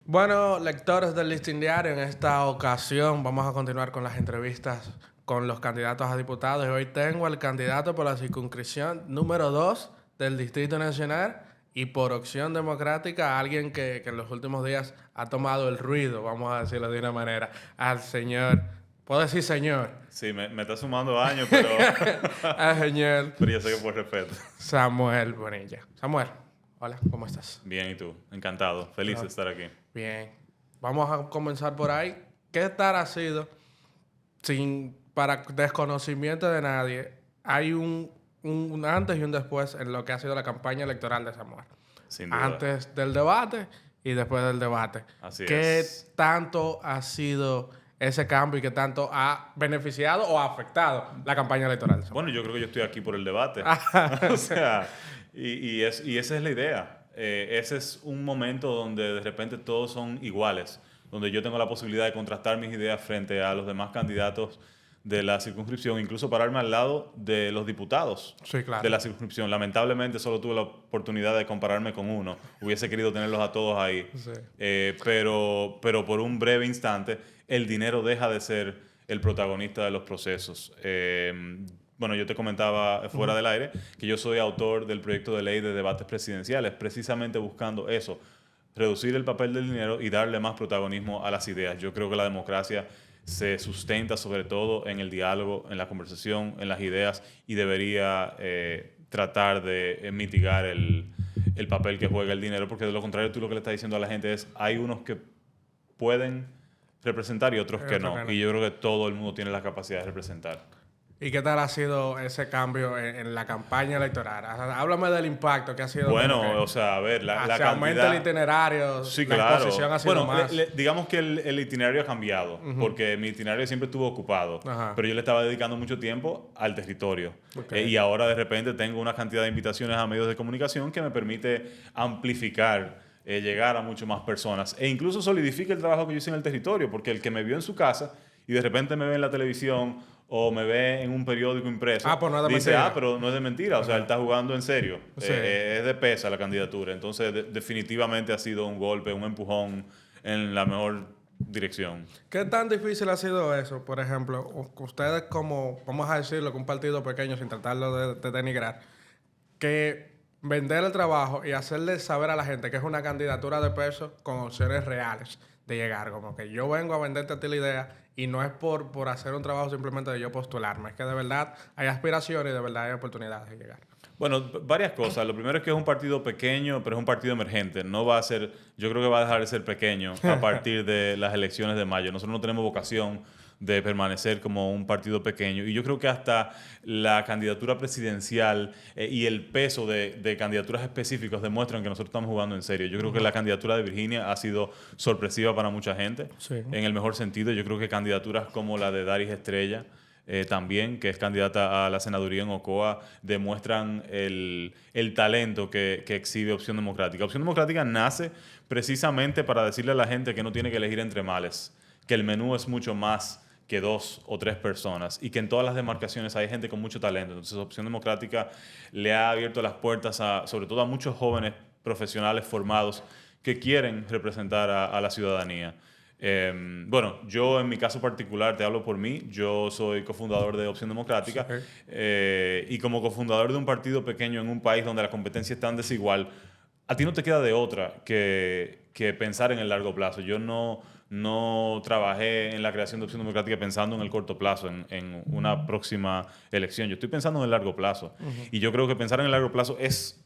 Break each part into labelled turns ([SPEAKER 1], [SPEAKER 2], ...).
[SPEAKER 1] Bueno, lectores del Listín Diario, en esta ocasión vamos a continuar con las entrevistas con los candidatos a diputados. Y hoy tengo al candidato por la circunscripción número 2 del Distrito Nacional y por Opción Democrática, alguien que en los últimos días ha tomado el ruido, vamos a decirlo de una manera, al señor, ¿puedo decir señor?
[SPEAKER 2] Sí, me está sumando años, pero,
[SPEAKER 1] Al señor
[SPEAKER 2] pero ya sé que por respeto.
[SPEAKER 1] Samuel Bonilla. Samuel, hola, ¿cómo estás?
[SPEAKER 2] Bien, ¿y tú? Encantado. Feliz de estar aquí.
[SPEAKER 1] Bien, vamos a comenzar por ahí. ¿Qué tal ha sido? Para desconocimiento de nadie, hay un antes y un después en lo que ha sido la campaña electoral de Samuel.
[SPEAKER 2] Sin duda.
[SPEAKER 1] Antes del debate y después del debate.
[SPEAKER 2] Así
[SPEAKER 1] ¿Qué
[SPEAKER 2] es.
[SPEAKER 1] tanto ha sido ese cambio y qué tanto ha beneficiado o ha afectado la campaña electoral de Samuel?
[SPEAKER 2] Bueno, yo creo que yo estoy aquí por el debate. O sea, y esa es la idea. Ese es un momento donde de repente todos son iguales, donde yo tengo la posibilidad de contrastar mis ideas frente a los demás candidatos de la circunscripción, incluso pararme al lado de los diputados
[SPEAKER 1] Sí, claro.
[SPEAKER 2] de la circunscripción. Lamentablemente solo tuve la oportunidad de compararme con uno. Hubiese querido tenerlos a todos ahí.
[SPEAKER 1] Sí.
[SPEAKER 2] Pero por un breve instante el dinero deja de ser el protagonista de los procesos. Bueno, yo te comentaba fuera del aire que yo soy autor del proyecto de ley de debates presidenciales, precisamente buscando eso, reducir el papel del dinero y darle más protagonismo a las ideas. Yo creo que la democracia se sustenta sobre todo en el diálogo, en la conversación, en las ideas y debería tratar de mitigar el papel que juega el dinero, porque de lo contrario tú lo que le estás diciendo a la gente es hay unos que pueden representar y otros que
[SPEAKER 1] Otro
[SPEAKER 2] no.
[SPEAKER 1] que no.
[SPEAKER 2] Y yo creo que todo el mundo tiene la capacidad de representar.
[SPEAKER 1] ¿Y qué tal ha sido ese cambio en la campaña electoral? O sea, háblame del impacto que ha sido como
[SPEAKER 2] Bueno, o
[SPEAKER 1] que
[SPEAKER 2] sea, a ver, la
[SPEAKER 1] se aumenta el
[SPEAKER 2] cantidad...
[SPEAKER 1] itinerario,
[SPEAKER 2] Sí,
[SPEAKER 1] la
[SPEAKER 2] claro.
[SPEAKER 1] exposición ha sido
[SPEAKER 2] Bueno,
[SPEAKER 1] más.
[SPEAKER 2] digamos que el itinerario ha cambiado, porque mi itinerario siempre estuvo ocupado,
[SPEAKER 1] Ajá.
[SPEAKER 2] pero yo le estaba dedicando mucho tiempo al territorio.
[SPEAKER 1] Ok.
[SPEAKER 2] Y ahora de repente tengo una cantidad de invitaciones a medios de comunicación que me permite amplificar, llegar a mucho más personas e incluso solidifica el trabajo que yo hice en el territorio, porque el que me vio en su casa y de repente me ve en la televisión o me ve en un periódico impreso,
[SPEAKER 1] Ah, pues no es de
[SPEAKER 2] dice,
[SPEAKER 1] mentira.
[SPEAKER 2] pero no es de mentira, o sea, él está jugando en serio,
[SPEAKER 1] Sí.
[SPEAKER 2] es de pesa la candidatura, entonces definitivamente ha sido un golpe, un empujón en la mejor dirección.
[SPEAKER 1] ¿Qué tan difícil ha sido eso? Por ejemplo, ustedes como, vamos a decirlo, que un partido pequeño, sin tratarlo de denigrar, que vender el trabajo y hacerle saber a la gente que es una candidatura de peso con opciones reales de llegar. Como que yo vengo a venderte a ti la idea y no es por hacer un trabajo simplemente de yo postularme. Es que de verdad hay aspiraciones y de verdad hay oportunidades de llegar.
[SPEAKER 2] Bueno, varias cosas. Lo primero es que es un partido pequeño, pero es un partido emergente. No va a ser, yo creo que va a dejar de ser pequeño a partir de las elecciones de mayo. Nosotros no tenemos vocación de permanecer como un partido pequeño. Y yo creo que hasta la candidatura presidencial y el peso de candidaturas específicas demuestran que nosotros estamos jugando en serio. Yo creo que la candidatura de Virginia ha sido sorpresiva para mucha gente,
[SPEAKER 1] Sí.
[SPEAKER 2] en el mejor sentido. Yo creo que candidaturas como la de Daris Estrella, también, que es candidata a la senaduría en Ocoa, demuestran el talento que exhibe Opción Democrática. Opción Democrática nace precisamente para decirle a la gente que no tiene que elegir entre males, que el menú es mucho más que 2 o 3 personas y que en todas las demarcaciones hay gente con mucho talento. Entonces, Opción Democrática le ha abierto las puertas sobre todo a muchos jóvenes profesionales formados que quieren representar a la ciudadanía. Bueno, yo en mi caso particular, te hablo por mí, yo soy cofundador de Opción Democrática,
[SPEAKER 1] Sí.
[SPEAKER 2] y como cofundador de un partido pequeño en un país donde la competencia es tan desigual, a ti no te queda de otra que pensar en el largo plazo. Yo no trabajé en la creación de Opción Democrática pensando en el corto plazo, en una próxima elección. Yo estoy pensando en el largo plazo. Y yo creo que pensar en el largo plazo es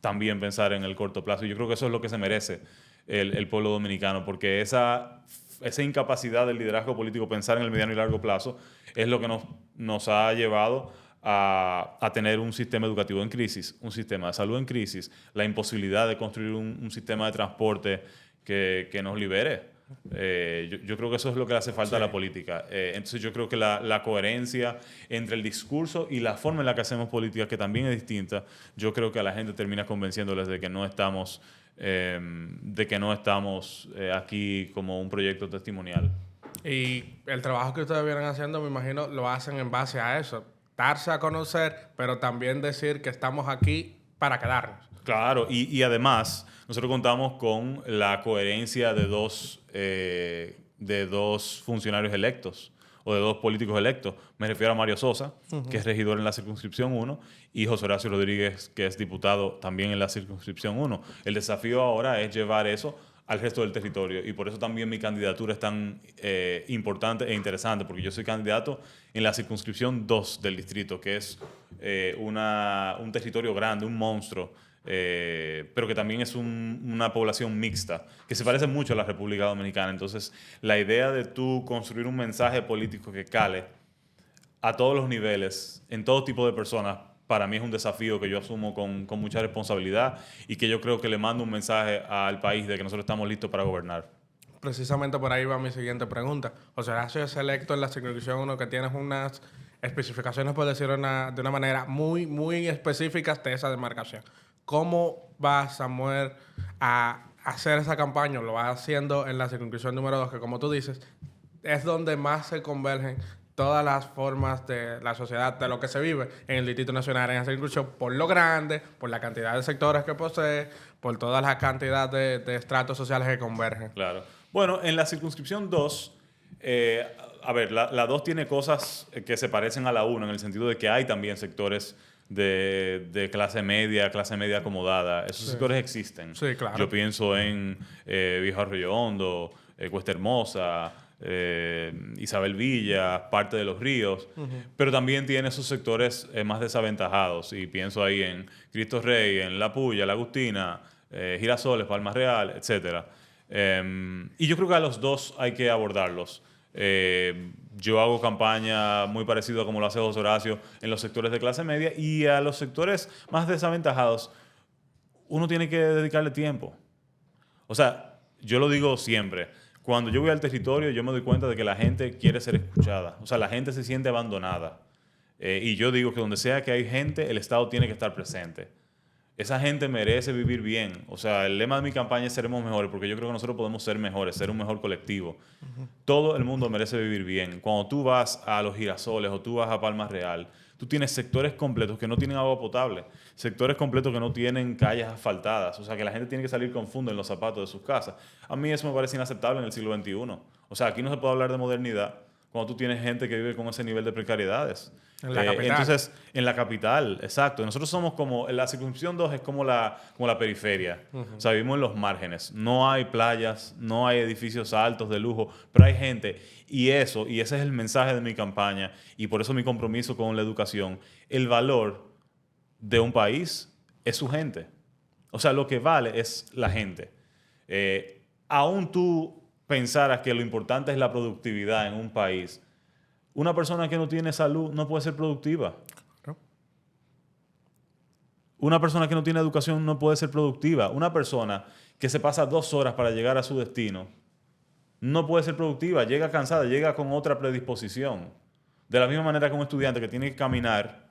[SPEAKER 2] también pensar en el corto plazo. Y yo creo que eso es lo que se merece el pueblo dominicano, porque esa incapacidad del liderazgo político, pensar en el mediano y largo plazo, es lo que nos ha llevado a tener un sistema educativo en crisis, un sistema de salud en crisis, la imposibilidad de construir un sistema de transporte que nos libere. Yo creo que eso es lo que le hace falta a la política. Entonces yo creo que la coherencia entre el discurso y la forma en la que hacemos política, que también es distinta, yo creo que a la gente termina convenciéndoles de que no estamos, aquí como un proyecto testimonial.
[SPEAKER 1] Y el trabajo que ustedes vienen haciendo, me imagino, lo hacen en base a eso. Darse a conocer, pero también decir que estamos aquí para quedarnos.
[SPEAKER 2] Claro, y además nosotros contamos con la coherencia de dos funcionarios electos o de dos políticos electos. Me refiero a Mario Sosa, que es regidor en la circunscripción 1, y José Horacio Rodríguez, que es diputado también en la circunscripción 1. El desafío ahora es llevar eso al resto del territorio y por eso también mi candidatura es tan importante e interesante, porque yo soy candidato en la circunscripción 2 del distrito, que es un territorio grande, un monstruo, pero que también es una población mixta, que se parece mucho a la República Dominicana. Entonces, la idea de tú construir un mensaje político que cale a todos los niveles, en todo tipo de personas, para mí es un desafío que yo asumo con mucha responsabilidad y que yo creo que le mando un mensaje al país de que nosotros estamos listos para gobernar.
[SPEAKER 1] Precisamente por ahí va mi siguiente pregunta. José Horacio es electo en la circunscripción 1, que tienes unas especificaciones, por decirlo de una manera muy, muy específicas de esa demarcación. ¿Cómo va Samuel a hacer esa campaña? Lo va haciendo en la circunscripción número 2, que como tú dices, es donde más se convergen todas las formas de la sociedad, de lo que se vive en el Distrito Nacional, en esa circunscripción, por lo grande, por la cantidad de sectores que posee, por toda la cantidad de estratos sociales que convergen.
[SPEAKER 2] Claro. Bueno, en la circunscripción 2, a ver, la 2 tiene cosas que se parecen a la 1 en el sentido de que hay también sectores de clase media acomodada. Esos sectores existen.
[SPEAKER 1] Sí, claro.
[SPEAKER 2] Yo pienso en Viejo Arroyo Hondo, Cuesta Hermosa, Isabel Villa, parte de Los Ríos, pero también tiene esos sectores más desaventajados. Y pienso ahí en Cristo Rey, en La Puya, La Agustina, Girasoles, Palma Real, etcétera. Y yo creo que a los dos hay que abordarlos. Yo hago campaña muy parecida a como lo hace José Horacio en los sectores de clase media, y a los sectores más desaventajados uno tiene que dedicarle tiempo. O sea, yo lo digo siempre, cuando yo voy al territorio yo me doy cuenta de que la gente quiere ser escuchada. O sea, la gente se siente abandonada. Y yo digo que donde sea que hay gente, el Estado tiene que estar presente. Esa gente merece vivir bien. O sea, el lema de mi campaña es seremos mejores, porque yo creo que nosotros podemos ser mejores, ser un mejor colectivo. Todo el mundo merece vivir bien. Cuando tú vas a Los Girasoles o tú vas a Palma Real, tú tienes sectores completos que no tienen agua potable, sectores completos que no tienen calles asfaltadas. O sea, que la gente tiene que salir con fundo en los zapatos de sus casas. A mí eso me parece inaceptable en el siglo XXI. O sea, aquí no se puede hablar de modernidad cuando tú tienes gente que vive con ese nivel de precariedades.
[SPEAKER 1] En la capital.
[SPEAKER 2] Entonces, en la capital, exacto. Nosotros somos como, la circunscripción 2 es como la periferia. O sea, vivimos en los márgenes. No hay playas, no hay edificios altos de lujo, pero hay gente. Y ese es el mensaje de mi campaña, y por eso mi compromiso con la educación. El valor de un país es su gente. O sea, lo que vale es la gente. Aún tú pensaras que lo importante es la productividad en un país, una persona que no tiene salud no puede ser productiva.
[SPEAKER 1] Claro.
[SPEAKER 2] Una persona que no tiene educación no puede ser productiva. Una persona que se pasa 2 horas para llegar a su destino no puede ser productiva. Llega cansada, llega con otra predisposición. De la misma manera que un estudiante que tiene que caminar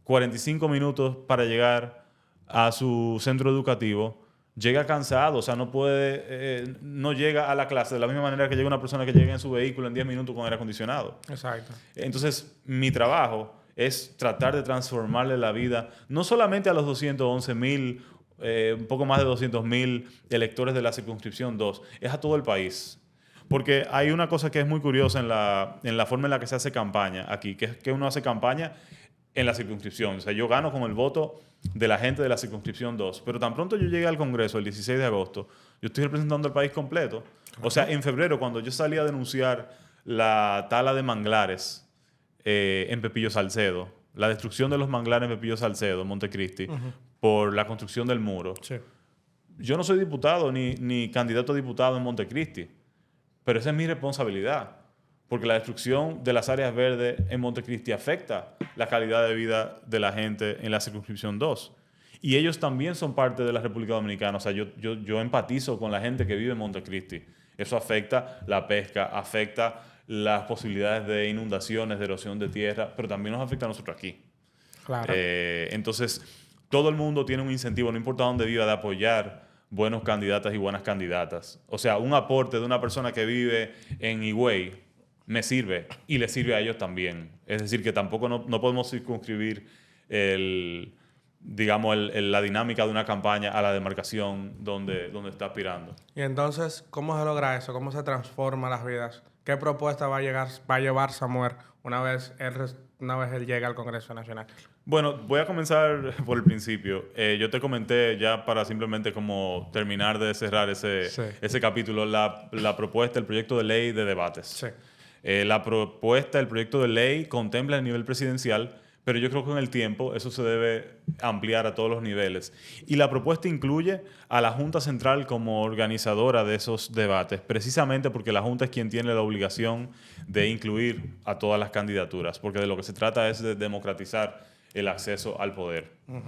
[SPEAKER 2] 45 minutos para llegar a su centro educativo, llega cansado, o sea, no llega a la clase de la misma manera que llega una persona que llega en su vehículo en 10 minutos con aire acondicionado.
[SPEAKER 1] Exacto.
[SPEAKER 2] Entonces, mi trabajo es tratar de transformarle la vida, no solamente a los 211,000, un poco más de 200,000 electores de la circunscripción 2, es a todo el país. Porque hay una cosa que es muy curiosa en la forma en la que se hace campaña aquí, que es que uno hace campaña en la circunscripción. O sea, yo gano con el voto de la gente de la circunscripción 2, pero tan pronto yo llegué al Congreso el 16 de agosto, yo estoy representando al país completo. O sea, en febrero, cuando yo salí a denunciar la tala de manglares en Pepillo Salcedo, la destrucción de los manglares en Pepillo Salcedo, Montecristi, por la construcción del muro,
[SPEAKER 1] Sí.
[SPEAKER 2] yo no soy diputado ni candidato a diputado en Montecristi, pero esa es mi responsabilidad. Porque la destrucción de las áreas verdes en Montecristi afecta la calidad de vida de la gente en la circunscripción 2. Y ellos también son parte de la República Dominicana. O sea, yo empatizo con la gente que vive en Montecristi. Eso afecta la pesca, afecta las posibilidades de inundaciones, de erosión de tierra, pero también nos afecta a nosotros aquí.
[SPEAKER 1] Claro.
[SPEAKER 2] Entonces, todo el mundo tiene un incentivo, no importa dónde viva, de apoyar buenos candidatas y buenas candidatas. O sea, un aporte de una persona que vive en Higüey me sirve y le sirve a ellos también. Es decir, que tampoco no podemos circunscribir digamos, la dinámica de una campaña a la demarcación donde está aspirando.
[SPEAKER 1] Y entonces, ¿cómo se logra eso? ¿Cómo se transforman las vidas? ¿Qué propuesta va a llevar Samuel una vez él llegue al Congreso Nacional?
[SPEAKER 2] Bueno, voy a comenzar por el principio. Yo te comenté ya para simplemente como terminar de cerrar ese capítulo, la propuesta, el proyecto de ley de debates.
[SPEAKER 1] Sí.
[SPEAKER 2] La propuesta, el proyecto de ley contempla el nivel presidencial, pero yo creo que con el tiempo eso se debe ampliar a todos los niveles. Y la propuesta incluye a la Junta Central como organizadora de esos debates, precisamente porque la Junta es quien tiene la obligación de incluir a todas las candidaturas, porque de lo que se trata es de democratizar el acceso al poder. Uh-huh.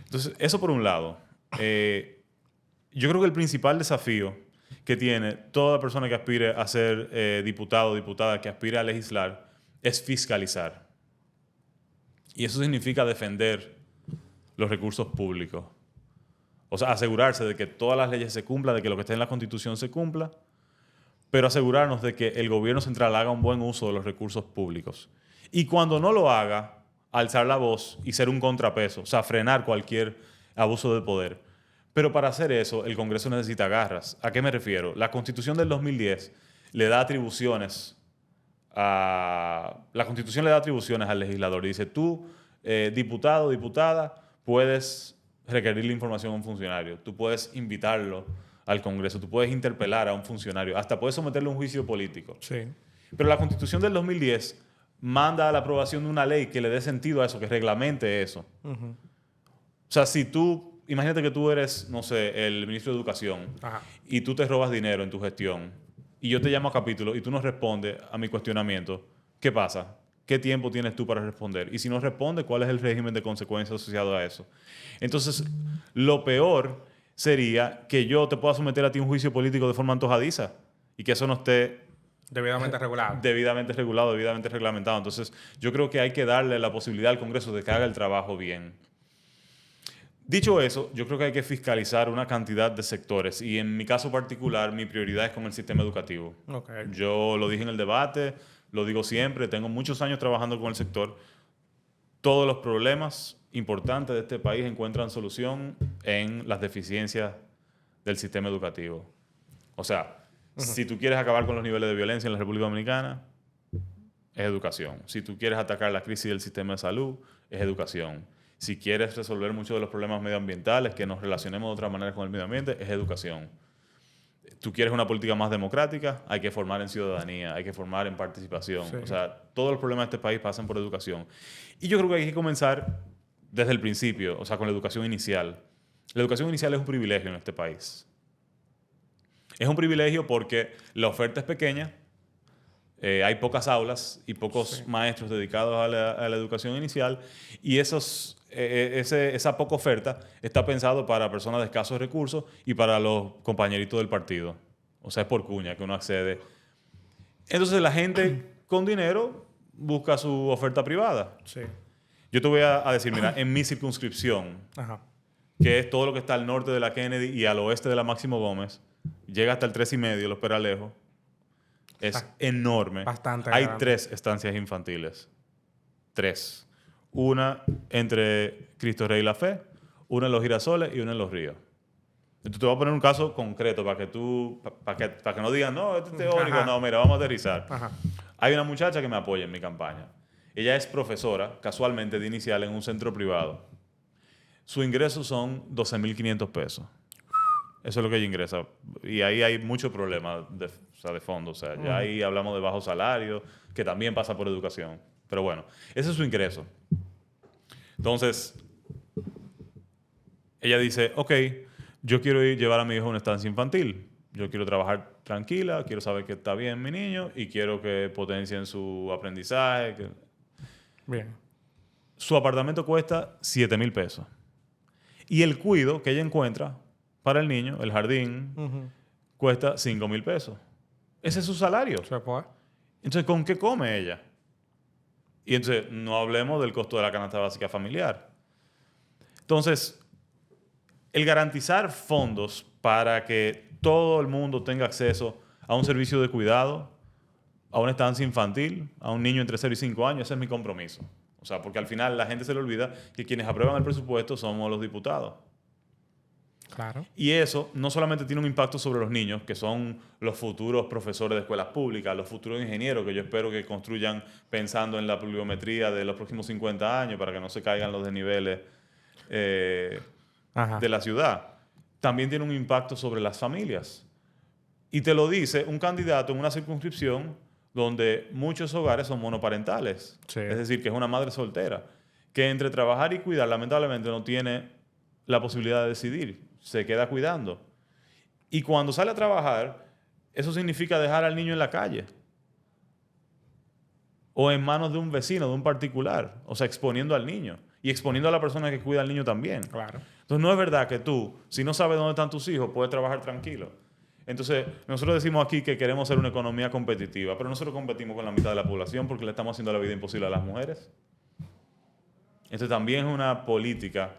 [SPEAKER 2] Entonces, eso por un lado. Yo creo que el principal desafío que tiene toda persona que aspire a ser diputado o diputada, que aspire a legislar, es fiscalizar. Y eso significa defender los recursos públicos. O sea, asegurarse de que todas las leyes se cumplan, de que lo que está en la Constitución se cumpla, pero asegurarnos de que el gobierno central haga un buen uso de los recursos públicos. Y cuando no lo haga, alzar la voz y ser un contrapeso, o sea, frenar cualquier abuso del poder. Pero para hacer eso, el Congreso necesita garras. ¿A qué me refiero? La Constitución del 2010 le da atribuciones la Constitución le da atribuciones al legislador. Dice, tú, diputado o diputada, puedes requerir la información a un funcionario. Tú puedes invitarlo al Congreso. Tú puedes interpelar a un funcionario. Hasta puedes someterle a un juicio político.
[SPEAKER 1] Sí.
[SPEAKER 2] Pero la Constitución del 2010 manda a la aprobación de una ley que le dé sentido a eso, que reglamente eso. Uh-huh. O sea, si tú, imagínate que tú eres, no sé, el ministro de Educación. Ajá. Y tú te robas dinero en tu gestión y yo te llamo a capítulo y tú no respondes a mi cuestionamiento, ¿qué pasa? ¿Qué tiempo tienes tú para responder? Y si no respondes, ¿cuál es el régimen de consecuencias asociado a eso? Entonces, lo peor sería que yo te pueda someter a ti un juicio político de forma antojadiza y que eso no esté
[SPEAKER 1] debidamente regulado.
[SPEAKER 2] Debidamente regulado, debidamente reglamentado. Entonces, yo creo que hay que darle la posibilidad al Congreso de que haga el trabajo bien. Dicho eso, yo creo que hay que fiscalizar una cantidad de sectores y en mi caso particular mi prioridad es con el sistema educativo. Okay. Yo lo dije en el debate, lo digo siempre, tengo muchos años trabajando con el sector. Todos los problemas importantes de este país encuentran solución en las deficiencias del sistema educativo. O sea, si tú quieres acabar con los niveles de violencia en la República Dominicana, es educación. Si tú quieres atacar la crisis del sistema de salud, es educación. Si quieres resolver muchos de los problemas medioambientales, que nos relacionemos de otra manera con el medio ambiente, es educación. Tú quieres una política más democrática, hay que formar en ciudadanía, hay que formar en participación. Sí. O sea, todos los problemas de este país pasan por educación. Y yo creo que hay que comenzar desde el principio, o sea, con la educación inicial. La educación inicial es un privilegio en este país. Es un privilegio porque la oferta es pequeña, hay pocas aulas y pocos maestros dedicados a la educación inicial y esa poca oferta está pensado para personas de escasos recursos y para los compañeritos del partido. O sea, es por cuña que uno accede. Entonces la gente con dinero busca su oferta privada. Sí. Yo te voy a decir, mira, en mi circunscripción, que es todo lo que está al norte de la Kennedy y al oeste de la Máximo Gómez, llega hasta el 3,5, Los Peralejos. Es enorme.
[SPEAKER 1] Bastante
[SPEAKER 2] Hay
[SPEAKER 1] grande.
[SPEAKER 2] 3 estancias infantiles. 3. Una entre Cristo Rey y La Fe, una en Los Girasoles y una en Los Ríos. Entonces te voy a poner un caso concreto para que no digan, no, este es teórico. Ajá. No, mira, vamos a aterrizar. Ajá. Hay una muchacha que me apoya en mi campaña. Ella es profesora, casualmente de inicial, en un centro privado. Su ingreso son 12,500 pesos. Eso es lo que ella ingresa. Y ahí hay muchos problemas de fondo. O sea, ya ahí hablamos de bajo salario, que también pasa por educación. Pero bueno, ese es su ingreso. Entonces, ella dice, ok, yo quiero llevar a mi hijo a una estancia infantil. Yo quiero trabajar tranquila, quiero saber que está bien mi niño y quiero que potencien su aprendizaje.
[SPEAKER 1] Bien.
[SPEAKER 2] Su apartamento cuesta 7,000 pesos. Y el cuido que ella encuentra para el niño, el jardín, cuesta 5,000 pesos. Ese es su salario.
[SPEAKER 1] ¿Se puede?
[SPEAKER 2] Entonces, ¿con qué come ella? Y entonces, no hablemos del costo de la canasta básica familiar. Entonces, el garantizar fondos para que todo el mundo tenga acceso a un servicio de cuidado, a una estancia infantil, a un niño entre 0 y 5 años, ese es mi compromiso. O sea, porque al final la gente se le olvida que quienes aprueban el presupuesto somos los diputados.
[SPEAKER 1] Claro.
[SPEAKER 2] Y eso no solamente tiene un impacto sobre los niños, que son los futuros profesores de escuelas públicas, los futuros ingenieros que yo espero que construyan pensando en la pluviometría de los próximos 50 años para que no se caigan los desniveles de la ciudad. También tiene un impacto sobre las familias. Y te lo dice un candidato en una circunscripción donde muchos hogares son monoparentales.
[SPEAKER 1] Sí.
[SPEAKER 2] Es decir, que es una madre soltera, que entre trabajar y cuidar lamentablemente no tiene la posibilidad de decidir. Se queda cuidando. Y cuando sale a trabajar, eso significa dejar al niño en la calle. O en manos de un vecino, de un particular. O sea, exponiendo al niño. Y exponiendo a la persona que cuida al niño también.
[SPEAKER 1] Claro.
[SPEAKER 2] Entonces, no es verdad que tú, si no sabes dónde están tus hijos, puedes trabajar tranquilo. Entonces, nosotros decimos aquí que queremos ser una economía competitiva, pero nosotros competimos con la mitad de la población porque le estamos haciendo la vida imposible a las mujeres. Entonces, también es una política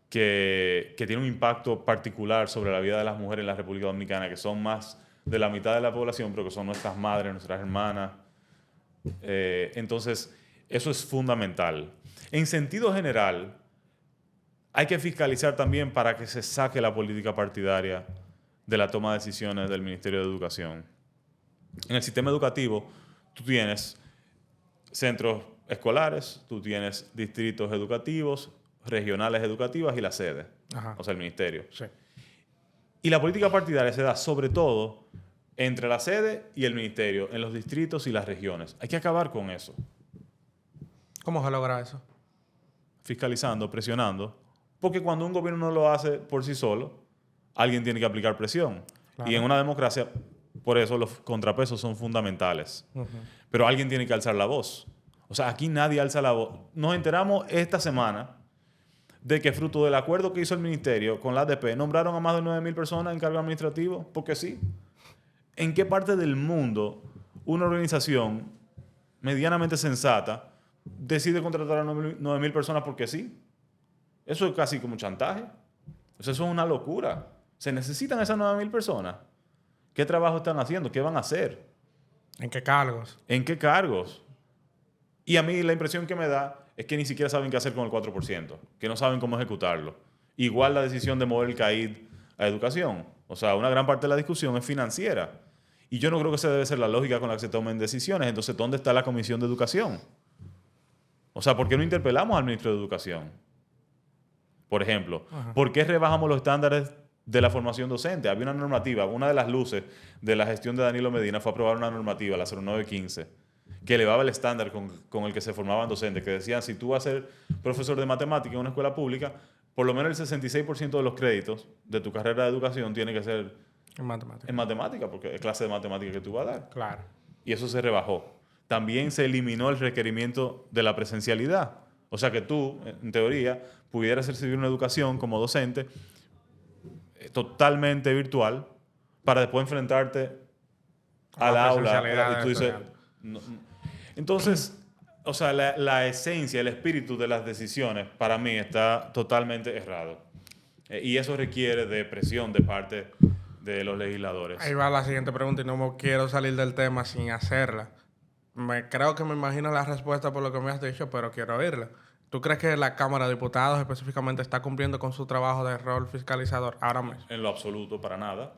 [SPEAKER 2] que tiene un impacto particular sobre la vida de las mujeres en la República Dominicana, que son más de la mitad de la población, pero que son nuestras madres, nuestras hermanas. Entonces, eso es fundamental. En sentido general, hay que fiscalizar también para que se saque la política partidaria de la toma de decisiones del Ministerio de Educación. En el sistema educativo, tú tienes centros escolares, tú tienes distritos educativos, regionales educativas y la sede, o sea, el ministerio.
[SPEAKER 1] Sí.
[SPEAKER 2] Y la política partidaria se da sobre todo entre la sede y el ministerio, en los distritos y las regiones. Hay que acabar con eso.
[SPEAKER 1] ¿Cómo se logra eso?
[SPEAKER 2] Fiscalizando, presionando, porque cuando un gobierno no lo hace por sí solo, alguien tiene que aplicar presión. Claro. Y en una democracia, por eso los contrapesos son fundamentales. Pero alguien tiene que alzar la voz. O sea, aquí nadie alza la voz. Nos enteramos esta semana de que fruto del acuerdo que hizo el ministerio con la ADP, nombraron a más de 9,000 personas en cargo administrativo, porque sí. ¿En qué parte del mundo una organización medianamente sensata decide contratar a 9,000 personas porque sí? Eso es casi como chantaje. O sea, eso es una locura. ¿Se necesitan esas 9,000 personas? ¿Qué trabajo están haciendo? ¿Qué van a hacer?
[SPEAKER 1] ¿En qué cargos?
[SPEAKER 2] ¿En qué cargos? Y a mí la impresión que me da es que ni siquiera saben qué hacer con el 4%, que no saben cómo ejecutarlo. Igual la decisión de mover el CAID a educación. O sea, una gran parte de la discusión es financiera. Y yo no creo que esa debe ser la lógica con la que se tomen decisiones. Entonces, ¿dónde está la Comisión de Educación? O sea, ¿por qué no interpelamos al ministro de Educación? Por ejemplo, ¿por qué rebajamos los estándares de la formación docente? Había una normativa, una de las luces de la gestión de Danilo Medina fue aprobar una normativa, la 0915, que elevaba el estándar con el que se formaban docentes, que decían, si tú vas a ser profesor de matemática en una escuela pública, por lo menos el 66% de los créditos de tu carrera de educación tiene que ser en matemática, porque es clase de matemática que tú vas a dar.
[SPEAKER 1] Claro.
[SPEAKER 2] Y eso se rebajó. También se eliminó el requerimiento de la presencialidad. O sea que tú, en teoría, pudieras recibir una educación como docente totalmente virtual para después enfrentarte al aula. Y tú dices... No. Entonces, o sea, la esencia, el espíritu de las decisiones, para mí, está totalmente errado. Y eso requiere de presión de parte de los legisladores.
[SPEAKER 1] Ahí va la siguiente pregunta y no me quiero salir del tema sin hacerla. Creo que me imagino la respuesta por lo que me has dicho, pero quiero oírla. ¿Tú crees que la Cámara de Diputados específicamente está cumpliendo con su trabajo de rol fiscalizador ahora mismo?
[SPEAKER 2] En lo absoluto, para nada.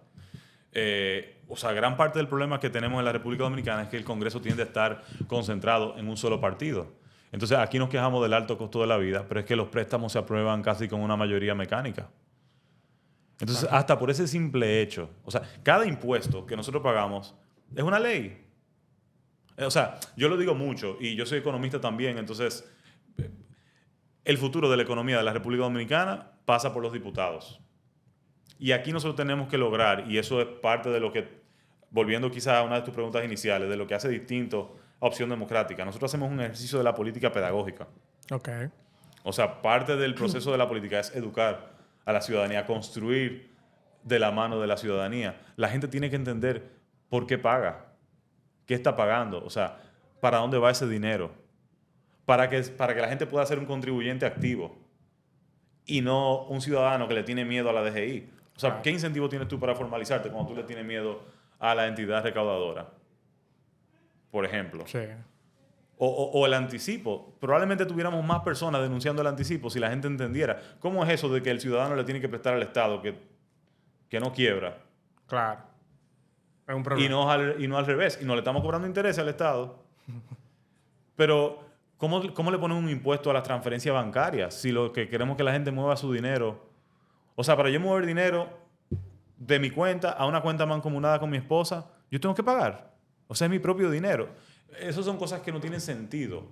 [SPEAKER 2] O sea, gran parte del problema que tenemos en la República Dominicana es que el Congreso tiende a estar concentrado en un solo partido. Entonces, aquí nos quejamos del alto costo de la vida, pero es que los préstamos se aprueban casi con una mayoría mecánica. Entonces, hasta por ese simple hecho, o sea, cada impuesto que nosotros pagamos es una ley. O sea, yo lo digo mucho y yo soy economista también, entonces el futuro de la economía de la República Dominicana pasa por los diputados. Y aquí nosotros tenemos que lograr, y eso es parte de lo que, volviendo quizás a una de tus preguntas iniciales, de lo que hace distinto a Opción Democrática, nosotros hacemos un ejercicio de la política pedagógica.
[SPEAKER 1] Ok.
[SPEAKER 2] O sea, parte del proceso de la política es educar a la ciudadanía, construir de la mano de la ciudadanía. La gente tiene que entender por qué paga, qué está pagando, o sea, para dónde va ese dinero, para que la gente pueda ser un contribuyente activo y no un ciudadano que le tiene miedo a la DGI. O sea, ¿qué incentivo tienes tú para formalizarte cuando tú le tienes miedo a la entidad recaudadora? Por ejemplo.
[SPEAKER 1] Sí.
[SPEAKER 2] O el anticipo. Probablemente tuviéramos más personas denunciando el anticipo si la gente entendiera. ¿Cómo es eso de que el ciudadano le tiene que prestar al Estado que no quiebra?
[SPEAKER 1] Claro. Es un
[SPEAKER 2] Y
[SPEAKER 1] problema.
[SPEAKER 2] y no al revés. Y no le estamos cobrando interés al Estado. Pero, ¿cómo le ponen un impuesto a las transferencias bancarias si lo que queremos es que la gente mueva su dinero? O sea, para yo mover dinero de mi cuenta a una cuenta mancomunada con mi esposa, yo tengo que pagar. O sea, es mi propio dinero. Esas son cosas que no tienen sentido.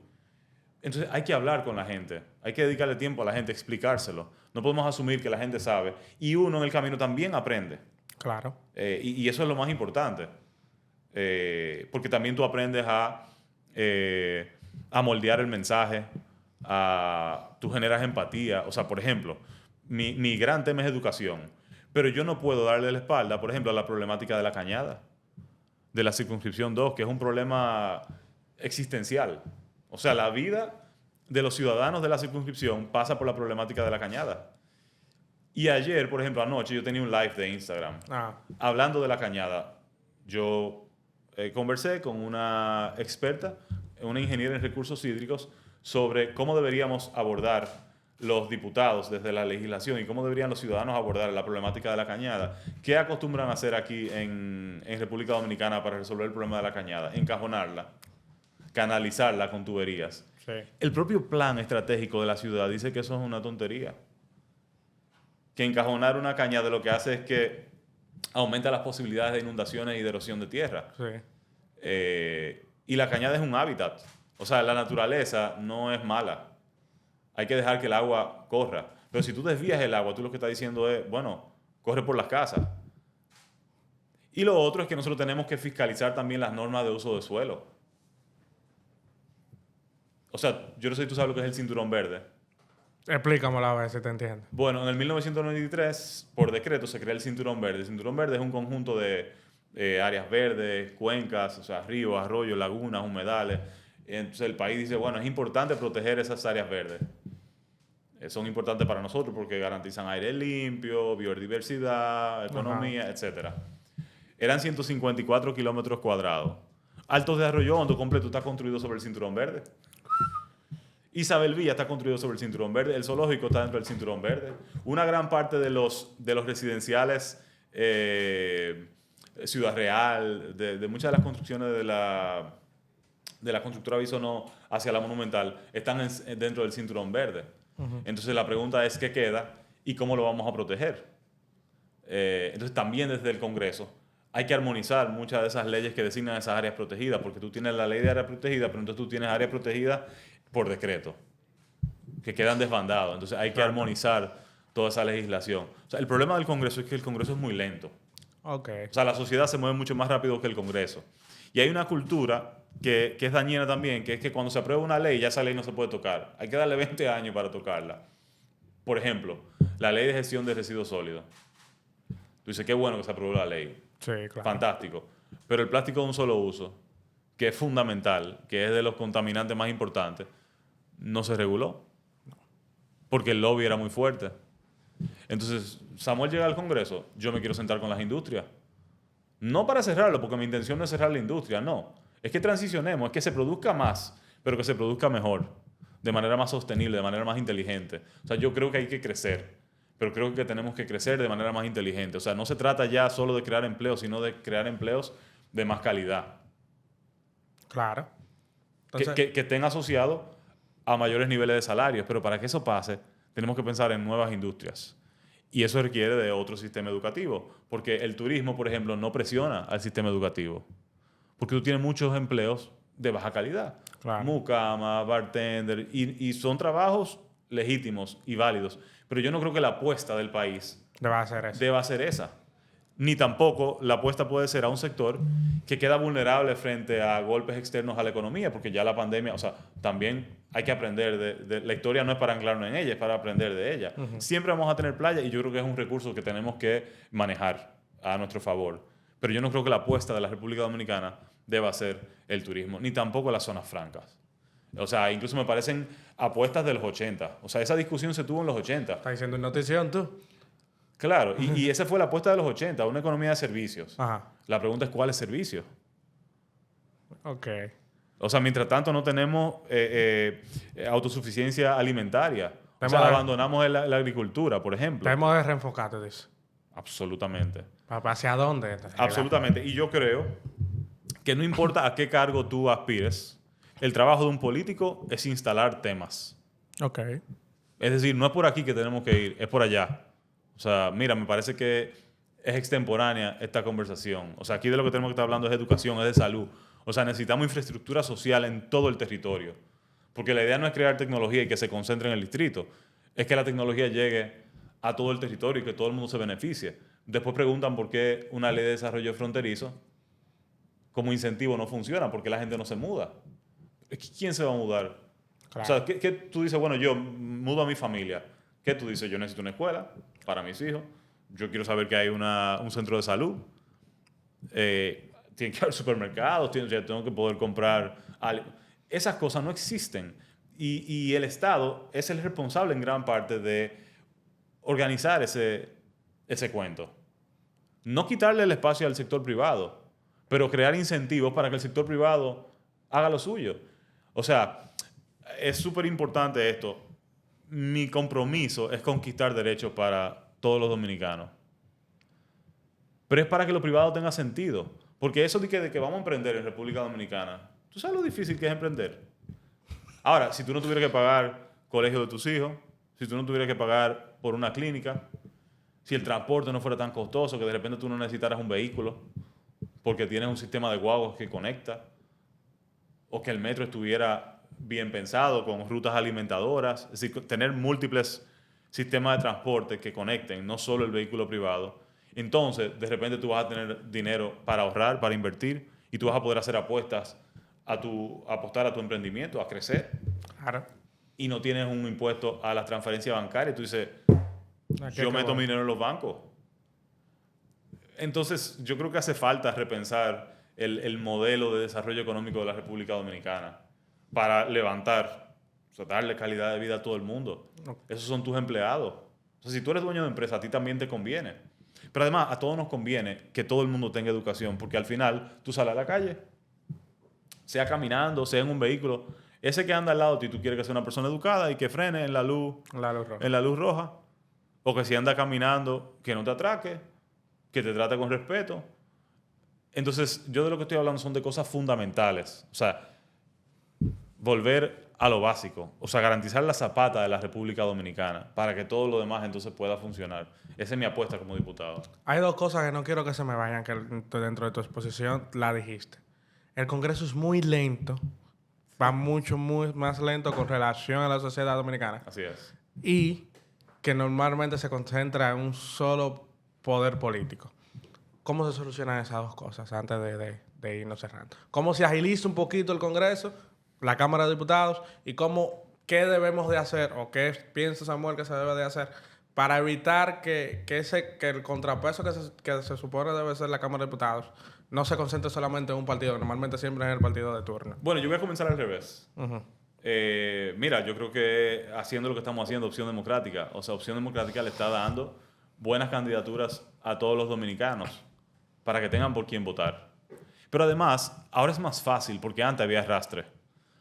[SPEAKER 2] Entonces hay que hablar con la gente, hay que dedicarle tiempo a la gente, explicárselo. No podemos asumir que la gente sabe. Y uno en el camino también aprende.
[SPEAKER 1] Claro.
[SPEAKER 2] Y eso es lo más importante. Porque también tú aprendes a moldear el mensaje, tú generas empatía. O sea, por ejemplo, mi gran tema es educación. Pero yo no puedo darle la espalda, por ejemplo, a la problemática de la Cañada, de la circunscripción 2, que es un problema existencial. O sea, la vida de los ciudadanos de la circunscripción pasa por la problemática de la Cañada. Y ayer, por ejemplo, anoche, yo tenía un live de Instagram
[SPEAKER 1] Ah,
[SPEAKER 2] hablando de la Cañada. Yo conversé con una experta, una ingeniera en recursos hídricos, sobre cómo deberíamos abordar los diputados desde la legislación y cómo deberían los ciudadanos abordar la problemática de la Cañada. ¿Qué acostumbran a hacer aquí en República Dominicana para resolver el problema de la Cañada? Encajonarla, canalizarla con tuberías.
[SPEAKER 1] sí.
[SPEAKER 2] El propio plan estratégico de la ciudad dice que eso es una tontería. Que encajonar una cañada lo que hace es que aumenta las posibilidades de inundaciones y de erosión de tierra.
[SPEAKER 1] Sí.
[SPEAKER 2] Y la cañada es un hábitat. O sea, la naturaleza no es mala. Hay que dejar que el agua corra. Pero si tú desvías el agua, tú lo que estás diciendo es, bueno, corre por las casas. Y lo otro es que nosotros tenemos que fiscalizar también las normas de uso de suelo. O sea, yo no sé si tú sabes lo que es el cinturón verde.
[SPEAKER 1] Explícamelo a ver si te entiendo.
[SPEAKER 2] Bueno, en el 1993, por decreto, se crea el cinturón verde. El cinturón verde es un conjunto de áreas verdes, cuencas, o sea, ríos, arroyos, lagunas, humedales. Entonces el país dice, bueno, es importante proteger esas áreas verdes. Son importantes para nosotros porque garantizan aire limpio, biodiversidad, economía, etcétera. Eran 154 kilómetros cuadrados. Altos de Arroyo Hondo completo está construido sobre el cinturón verde. Isabel Villa está construido sobre el cinturón verde. El zoológico está dentro del cinturón verde. Una gran parte de los residenciales, Ciudad Real, de muchas de las construcciones de la constructora Bisonó hacia la Monumental están dentro del cinturón verde. Entonces la pregunta es qué queda y cómo lo vamos a proteger. Entonces también desde el Congreso hay que armonizar muchas de esas leyes que designan esas áreas protegidas, porque tú tienes la ley de área protegida, pero entonces tú tienes áreas protegidas por decreto, que quedan desbandados. Entonces hay que armonizar toda esa legislación. O sea, el problema del Congreso es que el Congreso es muy lento.
[SPEAKER 1] Ok.
[SPEAKER 2] O sea, la sociedad se mueve mucho más rápido que el Congreso. Y hay una cultura que es dañina también, que es que cuando se aprueba una ley, ya esa ley no se puede tocar. Hay que darle 20 años para tocarla. Por ejemplo, la ley de gestión de residuos sólidos. Tú dices, qué bueno que se aprobó la ley.
[SPEAKER 1] Sí, claro.
[SPEAKER 2] Fantástico. Pero el plástico de un solo uso, que es fundamental, que es de los contaminantes más importantes, no se reguló. Porque el lobby era muy fuerte. Entonces, Samuel llega al Congreso, yo me quiero sentar con las industrias. No para cerrarlo, porque mi intención no es cerrar la industria, no. Es que transicionemos, es que se produzca más, pero que se produzca mejor, de manera más sostenible, de manera más inteligente. O sea, yo creo que hay que crecer, pero creo que tenemos que crecer de manera más inteligente. O sea, no se trata ya solo de crear empleos, sino de crear empleos de más calidad.
[SPEAKER 1] Claro.
[SPEAKER 2] Que,
[SPEAKER 1] Entonces,
[SPEAKER 2] que estén asociados a mayores niveles de salarios, pero para que eso pase, tenemos que pensar en nuevas industrias. Y eso requiere de otro sistema educativo, porque el turismo, por ejemplo, no presiona al sistema educativo, porque tú tienes muchos empleos de baja calidad.
[SPEAKER 1] Claro.
[SPEAKER 2] Mucama, bartender, y son trabajos legítimos y válidos, pero yo no creo que la apuesta del país
[SPEAKER 1] debe hacer eso.
[SPEAKER 2] deba ser esa. Ni tampoco la apuesta puede ser a un sector que queda vulnerable frente a golpes externos a la economía, porque ya la pandemia, o sea, también hay que aprender la historia no es para anclarnos en ella, es para aprender de ella. Siempre vamos a tener playa y yo creo que es un recurso que tenemos que manejar a nuestro favor. Pero yo no creo que la apuesta de la República Dominicana deba ser el turismo, ni tampoco las zonas francas. O sea, incluso me parecen apuestas de los 80. O sea, esa discusión se tuvo en los 80.
[SPEAKER 1] ¿Estás diciendo una notición tú?
[SPEAKER 2] Claro, y esa fue la apuesta de los 80, una economía de servicios.
[SPEAKER 1] Ajá.
[SPEAKER 2] La pregunta es, ¿cuáles servicios?
[SPEAKER 1] Ok.
[SPEAKER 2] O sea, mientras tanto no tenemos autosuficiencia alimentaria. O sea,
[SPEAKER 1] Tenemos-
[SPEAKER 2] abandonamos la agricultura, por ejemplo.
[SPEAKER 1] Tenemos de reenfocarte, dice.
[SPEAKER 2] Absolutamente.
[SPEAKER 1] ¿Hacia dónde?
[SPEAKER 2] Absolutamente. Y yo creo que no importa a qué cargo tú aspires, el trabajo de un político es instalar temas.
[SPEAKER 1] Ok.
[SPEAKER 2] Es decir, no es por aquí que tenemos que ir, es por allá. O sea, mira, me parece que es extemporánea esta conversación. O sea, aquí de lo que tenemos que estar hablando es de educación, es de salud. O sea, necesitamos infraestructura social en todo el territorio. Porque la idea no es crear tecnología y que se concentre en el distrito. Es que la tecnología llegue a todo el territorio y que todo el mundo se beneficie. Después preguntan por qué una ley de desarrollo fronterizo como incentivo no funciona, porque la gente no se muda. ¿Quién se va a mudar?
[SPEAKER 1] Claro.
[SPEAKER 2] O sea, ¿qué tú dices? Bueno, yo mudo a mi familia. ¿Qué tú dices? Yo necesito una escuela para mis hijos. Yo quiero saber que hay un centro de salud. Tiene que haber supermercados. Tengo que poder comprar algo. Esas cosas no existen. Y el Estado es el responsable en gran parte de organizar ese cuento. No quitarle el espacio al sector privado, pero crear incentivos para que el sector privado haga lo suyo. O sea, es súper importante esto. Mi compromiso es conquistar derechos para todos los dominicanos. Pero es para que lo privado tenga sentido. Porque eso de que vamos a emprender en República Dominicana, ¿tú sabes lo difícil que es emprender? Ahora, si tú no tuvieras que pagar colegio de tus hijos, si tú no tuvieras que pagar por una clínica, si el transporte no fuera tan costoso que de repente tú no necesitaras un vehículo porque tienes un sistema de guaguas que conecta, o que el metro estuviera bien pensado, con rutas alimentadoras, es decir, tener múltiples sistemas de transporte que conecten, no solo el vehículo privado. Entonces, de repente tú vas a tener dinero para ahorrar, para invertir, y tú vas a poder hacer apuestas a apostar a tu emprendimiento, a crecer,
[SPEAKER 1] Claro.
[SPEAKER 2] y no tienes un impuesto a las transferencias bancarias. Tú dices, yo meto mi dinero en los bancos. Entonces, yo creo que hace falta repensar el modelo de desarrollo económico de la República Dominicana para levantar, o sea, darle calidad de vida a todo el mundo. Esos son tus empleados. O sea, si tú eres dueño de empresa, a ti también te conviene. Pero además, a todos nos conviene que todo el mundo tenga educación, porque al final tú sales a la calle, sea caminando, sea en un vehículo, ese que anda al lado de ti, tú quieres que sea una persona educada y que frene en la luz roja, o que si anda caminando, que no te atraque, que te trate con respeto. Entonces, yo de lo que estoy hablando son de cosas fundamentales. O sea, volver a lo básico. O sea, garantizar la zapata de la República Dominicana para que todo lo demás entonces pueda funcionar. Esa es mi apuesta como diputado.
[SPEAKER 1] Hay dos cosas que no quiero que se me vayan, que dentro de tu exposición la dijiste. El Congreso es muy lento. Va mucho, muy más lento con relación a la sociedad dominicana.
[SPEAKER 2] Así es.
[SPEAKER 1] Y que normalmente se concentra en un solo poder político. ¿Cómo se solucionan esas dos cosas antes de irnos cerrando? ¿Cómo se agiliza un poquito el Congreso, la Cámara de Diputados, y qué debemos de hacer o qué piensa Samuel que se debe de hacer para evitar que el contrapeso que se supone debe ser la Cámara de Diputados no se concentre solamente en un partido, normalmente siempre en el partido de turno?
[SPEAKER 2] Bueno, yo voy a comenzar al revés. Mira, yo creo que haciendo lo que estamos haciendo, Opción Democrática, o sea, Opción Democrática le está dando buenas candidaturas a todos los dominicanos para que tengan por quién votar. Pero además, ahora es más fácil porque antes había arrastre.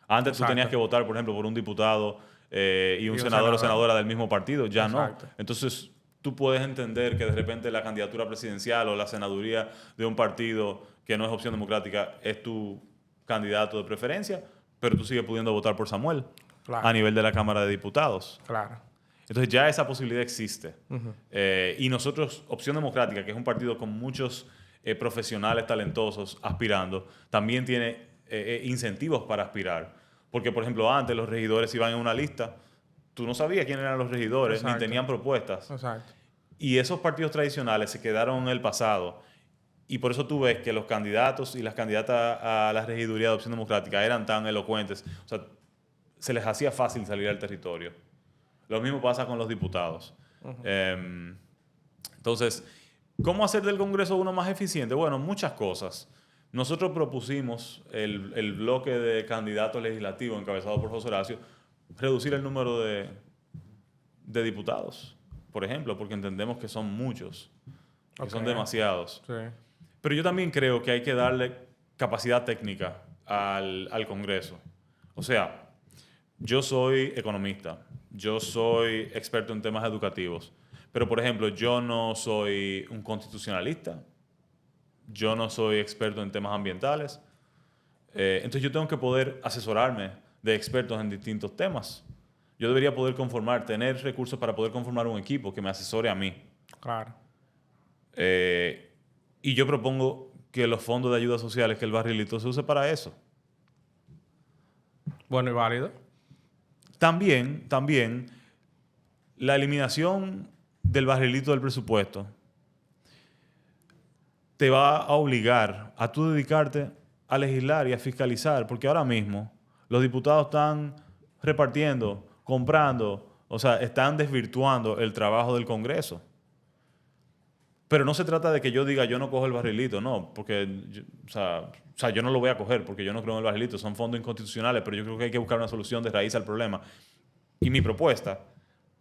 [SPEAKER 2] Antes tú tenías que votar, por ejemplo, por un diputado y un senador o senadora del mismo partido. Ya
[SPEAKER 1] Exacto.
[SPEAKER 2] no. Entonces, tú puedes entender que de repente la candidatura presidencial o la senaduría de un partido que no es Opción Democrática es tu candidato de preferencia, pero tú sigues pudiendo votar por Samuel a nivel de la Cámara de Diputados.
[SPEAKER 1] Claro.
[SPEAKER 2] Entonces ya esa posibilidad existe. Y nosotros, Opción Democrática, que es un partido con muchos profesionales talentosos aspirando, también tiene incentivos para aspirar. Porque, por ejemplo, antes los regidores iban en una lista, tú no sabías quiénes eran los regidores,
[SPEAKER 1] Exacto.
[SPEAKER 2] ni tenían propuestas.
[SPEAKER 1] Exacto.
[SPEAKER 2] Y esos partidos tradicionales se quedaron en el pasado. Y por eso tú ves que los candidatos y las candidatas a la regiduría de Opción Democrática eran tan elocuentes. O sea, se les hacía fácil salir al territorio. Lo mismo pasa con los diputados. Entonces, ¿cómo hacer del Congreso uno más eficiente? Bueno, muchas cosas. Nosotros propusimos el bloque de candidatos legislativos encabezado por José Horacio, reducir el número de diputados, por ejemplo, porque entendemos que son muchos, que son demasiados.
[SPEAKER 1] Sí.
[SPEAKER 2] Pero yo también creo que hay que darle capacidad técnica al Congreso. O sea, yo soy economista, yo soy experto en temas educativos, pero por ejemplo, yo no soy un constitucionalista, yo no soy experto en temas ambientales, entonces yo tengo que poder asesorarme de expertos en distintos temas. Yo debería poder tener recursos para poder conformar un equipo que me asesore a mí.
[SPEAKER 1] Claro.
[SPEAKER 2] Y yo propongo que los fondos de ayudas sociales, que el barrilito se use para eso.
[SPEAKER 1] Bueno y válido.
[SPEAKER 2] También, la eliminación del barrilito del presupuesto te va a obligar a tú dedicarte a legislar y a fiscalizar, porque ahora mismo los diputados están repartiendo, comprando, o sea, están desvirtuando el trabajo del Congreso. Pero no se trata de que yo diga yo no cojo el barrilito, no, porque yo no lo voy a coger porque yo no creo en el barrilito, son fondos inconstitucionales, pero yo creo que hay que buscar una solución de raíz al problema. Y mi propuesta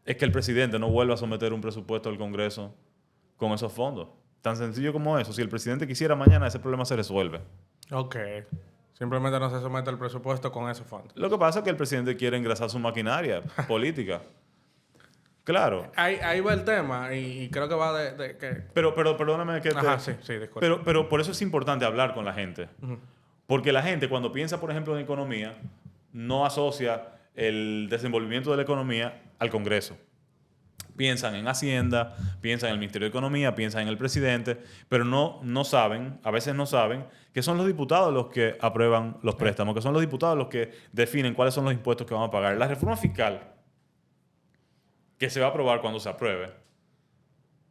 [SPEAKER 2] es que el presidente no vuelva a someter un presupuesto al Congreso con esos fondos. Tan sencillo como eso. Si el presidente quisiera mañana, ese problema se resuelve.
[SPEAKER 1] Ok. Simplemente no se somete el presupuesto con ese fondo.
[SPEAKER 2] Lo que pasa es que el presidente quiere engrasar su maquinaria política. Claro.
[SPEAKER 1] Ahí va el tema y creo que va de que...
[SPEAKER 2] Pero perdóname que
[SPEAKER 1] Ajá, sí, disculpa.
[SPEAKER 2] Pero por eso es importante hablar con la gente. Porque la gente cuando piensa, por ejemplo, en economía, no asocia el desenvolvimiento de la economía al Congreso. Piensan en Hacienda, piensan en el Ministerio de Economía, piensan en el presidente, pero no saben, a veces no saben, que son los diputados los que aprueban los préstamos, que son los diputados los que definen cuáles son los impuestos que van a pagar. La reforma fiscal que se va a aprobar cuando se apruebe,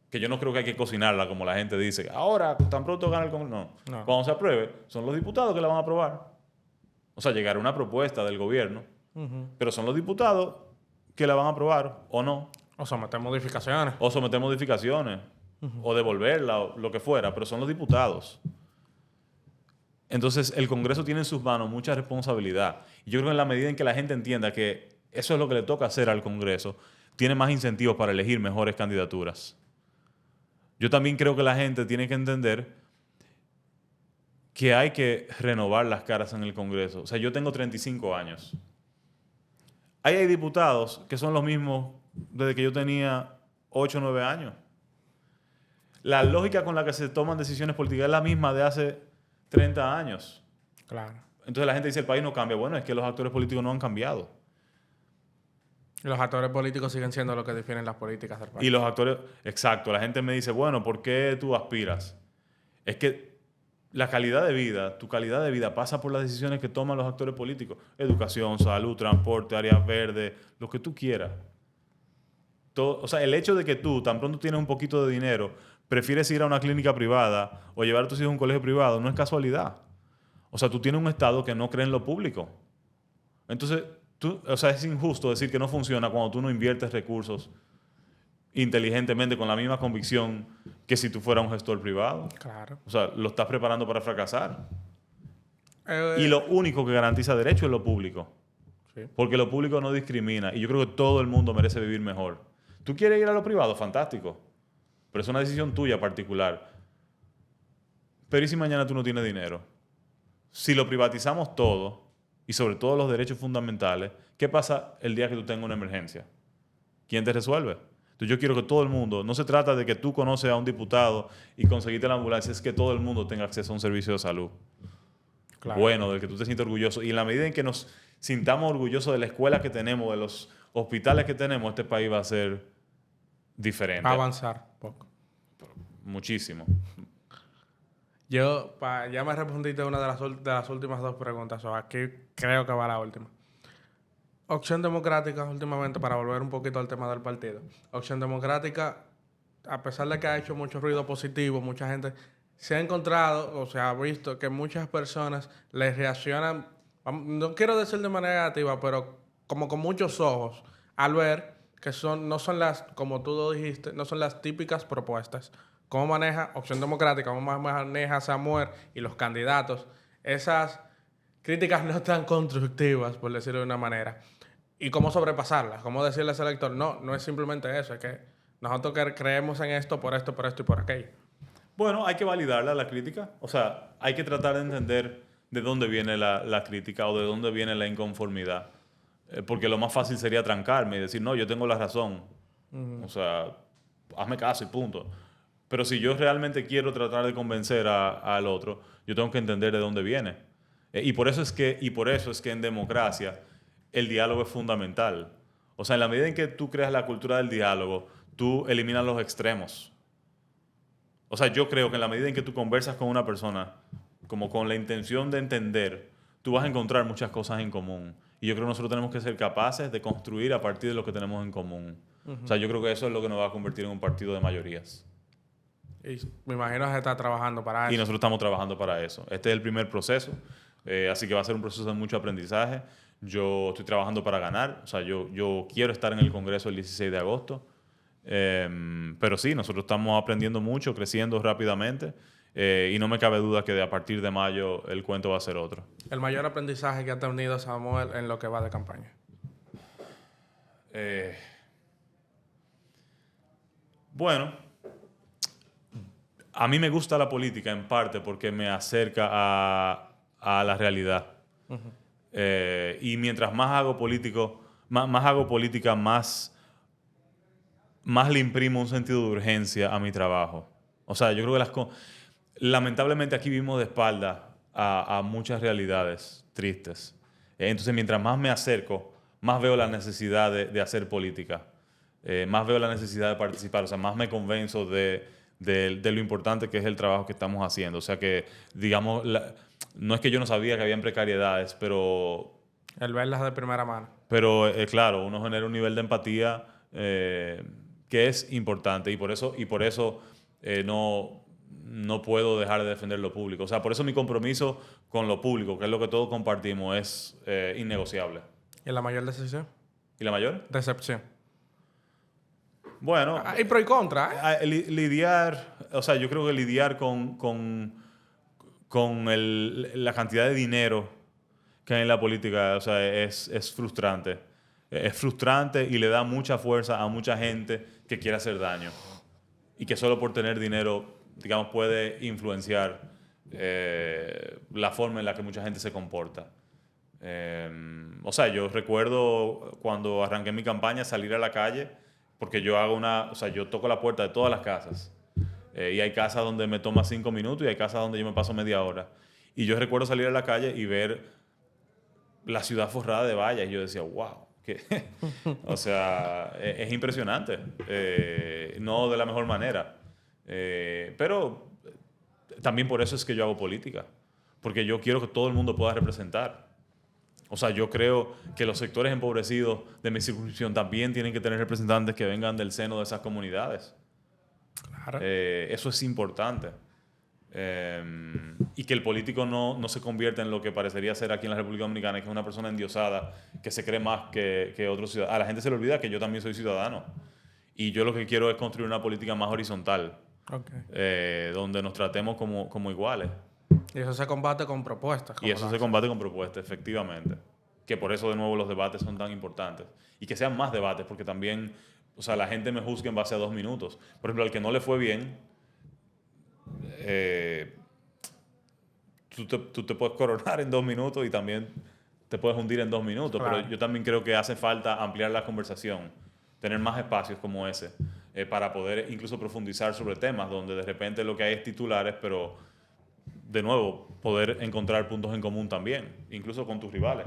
[SPEAKER 2] que yo no creo que hay que cocinarla como la gente dice, ahora, tan pronto gana el Congreso. No. Cuando se apruebe, son los diputados que la van a aprobar. O sea, llegará una propuesta del gobierno, pero son los diputados que la van a aprobar o no.
[SPEAKER 1] O someter modificaciones.
[SPEAKER 2] O someter modificaciones, o devolverla, o lo que fuera, pero son los diputados. Entonces, el Congreso tiene en sus manos mucha responsabilidad. Y yo creo que en la medida en que la gente entienda que eso es lo que le toca hacer al Congreso, tiene más incentivos para elegir mejores candidaturas. Yo también creo que la gente tiene que entender que hay que renovar las caras en el Congreso. O sea, yo tengo 35 años. Hay diputados que son los mismos desde que yo tenía 8 o 9 años. La lógica con la que se toman decisiones políticas es la misma de hace 30 años.
[SPEAKER 1] Claro.
[SPEAKER 2] Entonces la gente dice el país no cambia. Bueno, es que los actores políticos no han cambiado.
[SPEAKER 1] Y los actores políticos siguen siendo los que definen las políticas del país.
[SPEAKER 2] Y los actores, exacto. La gente me dice, bueno, ¿por qué tú aspiras? Es que la calidad de vida, tu calidad de vida pasa por las decisiones que toman los actores políticos. Educación, salud, transporte, áreas verdes, lo que tú quieras. O sea, el hecho de que tú, tan pronto tienes un poquito de dinero, prefieres ir a una clínica privada o llevar a tus hijos a un colegio privado, no es casualidad. O sea, tú tienes un Estado que no cree en lo público. Entonces, es injusto decir que no funciona cuando tú no inviertes recursos inteligentemente con la misma convicción que si tú fueras un gestor privado.
[SPEAKER 1] Claro.
[SPEAKER 2] O sea, lo estás preparando para fracasar. Y lo único que garantiza derecho es lo público. Sí. Porque lo público no discrimina. Y yo creo que todo el mundo merece vivir mejor. ¿Tú quieres ir a lo privado? Fantástico. Pero es una decisión tuya particular. Pero ¿y si mañana tú no tienes dinero? Si lo privatizamos todo, y sobre todo los derechos fundamentales, ¿qué pasa el día que tú tengas una emergencia? ¿Quién te resuelve? Entonces yo quiero que todo el mundo, no se trata de que tú conoces a un diputado y conseguiste la ambulancia, es que todo el mundo tenga acceso a un servicio de salud. Claro. Bueno, del que tú te sientas orgulloso. Y en la medida en que nos sintamos orgullosos de la escuela que tenemos, de los hospitales que tenemos, este país va a ser diferente.
[SPEAKER 1] Va a avanzar poco.
[SPEAKER 2] Muchísimo.
[SPEAKER 1] Yo, ya me respondiste una de las últimas dos preguntas. O aquí creo que va la última. Opción Democrática, últimamente, para volver un poquito al tema del partido. Opción Democrática, a pesar de que ha hecho mucho ruido positivo, mucha gente se ha encontrado, o se ha visto que muchas personas les reaccionan, no quiero decir de manera negativa, pero como con muchos ojos, al ver que no son las, como tú lo dijiste, no son las típicas propuestas. ¿Cómo maneja Opción Democrática? ¿Cómo maneja Samuel y los candidatos? Esas críticas no tan constructivas, por decirlo de una manera. ¿Y cómo sobrepasarlas? ¿Cómo decirle a ese elector? No es simplemente eso. Es que nosotros creemos en esto por esto y por aquello.
[SPEAKER 2] Bueno, hay que validarla la crítica. O sea, hay que tratar de entender de dónde viene la crítica o de dónde viene la inconformidad. Porque lo más fácil sería trancarme y decir, no, yo tengo la razón. O sea, hazme caso y punto. Pero si yo realmente quiero tratar de convencer al otro, yo tengo que entender de dónde viene. Y por eso es que en democracia el diálogo es fundamental. O sea, en la medida en que tú creas la cultura del diálogo, tú eliminas los extremos. O sea, yo creo que en la medida en que tú conversas con una persona, como con la intención de entender, tú vas a encontrar muchas cosas en común. Y yo creo que nosotros tenemos que ser capaces de construir a partir de lo que tenemos en común. O sea, yo creo que eso es lo que nos va a convertir en un partido de mayorías.
[SPEAKER 1] Y me imagino que se está trabajando para
[SPEAKER 2] Y
[SPEAKER 1] eso.
[SPEAKER 2] nosotros estamos trabajando para eso. Este es el primer proceso, así que va a ser un proceso de mucho aprendizaje. Yo estoy trabajando para ganar, o sea, yo quiero estar en el Congreso el 16 de agosto. Pero sí, nosotros estamos aprendiendo mucho, creciendo rápidamente, y no me cabe duda que a partir de mayo el cuento va a ser otro.
[SPEAKER 1] El mayor aprendizaje que ha tenido Samuel en lo que va de campaña.
[SPEAKER 2] Bueno, a mí me gusta la política en parte porque me acerca a la realidad. Y mientras más hago hago política, más le imprimo un sentido de urgencia a mi trabajo. O sea, yo creo que lamentablemente aquí vivimos de espalda a muchas realidades tristes. Entonces, mientras más me acerco, más veo la necesidad de hacer política. Más veo la necesidad de participar. O sea, más me convenzo de lo importante que es el trabajo que estamos haciendo. O sea que, digamos, no es que yo no sabía que habían precariedades, pero
[SPEAKER 1] El verlas de primera mano.
[SPEAKER 2] Pero claro, uno genera un nivel de empatía que es importante y por eso no puedo dejar de defender lo público. O sea, por eso mi compromiso con lo público, que es lo que todos compartimos, es innegociable.
[SPEAKER 1] ¿Y la mayor decisión?
[SPEAKER 2] ¿Y la mayor?
[SPEAKER 1] Decepción.
[SPEAKER 2] Bueno,
[SPEAKER 1] Hay pro y contra, ¿eh?
[SPEAKER 2] lidiar, o sea, yo creo que lidiar con la cantidad de dinero que hay en la política, o sea, es frustrante. Es frustrante y le da mucha fuerza a mucha gente que quiere hacer daño y que solo por tener dinero, digamos, puede influenciar la forma en la que mucha gente se comporta. O sea, yo recuerdo cuando arranqué mi campaña salir a la calle porque o sea, yo toco la puerta de todas las casas. Y hay casas donde me toma 5 minutos y hay casas donde yo me paso media hora. Y yo recuerdo salir a la calle y ver la ciudad forrada de vallas. Y yo decía, wow. O sea, es impresionante. No de la mejor manera. Pero también por eso es que yo hago política. Porque yo quiero que todo el mundo pueda representar. O sea, yo creo que los sectores empobrecidos de mi circunscripción también tienen que tener representantes que vengan del seno de esas comunidades.
[SPEAKER 1] Claro.
[SPEAKER 2] Eso es importante. Y que el político no se convierta en lo que parecería ser aquí en la República Dominicana, que es una persona endiosada, que se cree más que otros ciudadanos. A la gente se le olvida que yo también soy ciudadano. Y yo lo que quiero es construir una política más horizontal, donde nos tratemos como iguales.
[SPEAKER 1] Y eso se combate con propuestas.
[SPEAKER 2] Y eso se combate con propuestas, efectivamente. Que por eso, de nuevo, los debates son tan importantes. Y que sean más debates, porque también, o sea, la gente me juzga en base a 2 minutos. Por ejemplo, al que no le fue bien, tú te puedes coronar en 2 minutos y también te puedes hundir en 2 minutos.
[SPEAKER 1] Claro.
[SPEAKER 2] Pero yo también creo que hace falta ampliar la conversación, tener más espacios como ese, para poder incluso profundizar sobre temas donde de repente lo que hay es titulares, pero de nuevo, poder encontrar puntos en común también, incluso con tus rivales.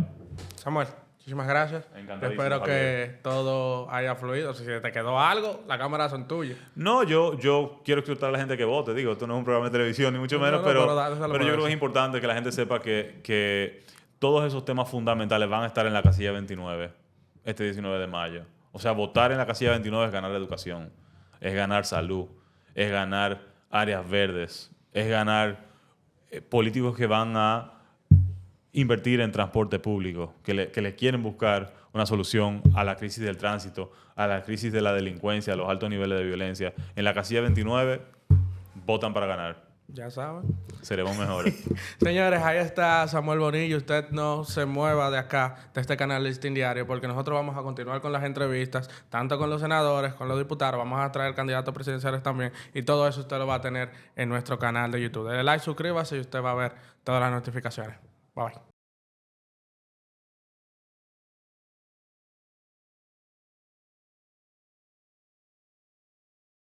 [SPEAKER 1] Samuel, muchísimas gracias.
[SPEAKER 2] Encantadísimo,
[SPEAKER 1] Espero
[SPEAKER 2] Javier.
[SPEAKER 1] que todo haya fluido. Si te quedó algo, las cámaras son tuyas.
[SPEAKER 2] No, yo quiero exhortar a la gente que vote. Digo, esto no es un programa de televisión, ni mucho
[SPEAKER 1] No,
[SPEAKER 2] menos,
[SPEAKER 1] no,
[SPEAKER 2] pero
[SPEAKER 1] dáselo
[SPEAKER 2] yo
[SPEAKER 1] por
[SPEAKER 2] creo que
[SPEAKER 1] eso.
[SPEAKER 2] es importante que la gente sepa que todos esos temas fundamentales van a estar en la casilla 29, este 19 de mayo. O sea, votar en la casilla 29 es ganar educación, es ganar salud, es ganar áreas verdes, es ganar políticos que van a invertir en transporte público, que le quieren buscar una solución a la crisis del tránsito, a la crisis de la delincuencia, a los altos niveles de violencia. En la casilla 29 votan para ganar.
[SPEAKER 1] Ya saben.
[SPEAKER 2] Seremos mejores.
[SPEAKER 1] Señores, ahí está Samuel Bonilla. Usted no se mueva de acá, de este canal Listín Diario, porque nosotros vamos a continuar con las entrevistas, tanto con los senadores, con los diputados. Vamos a traer candidatos presidenciales también. Y todo eso usted lo va a tener en nuestro canal de YouTube. Dele like, suscríbase y usted va a ver todas las notificaciones. Bye bye.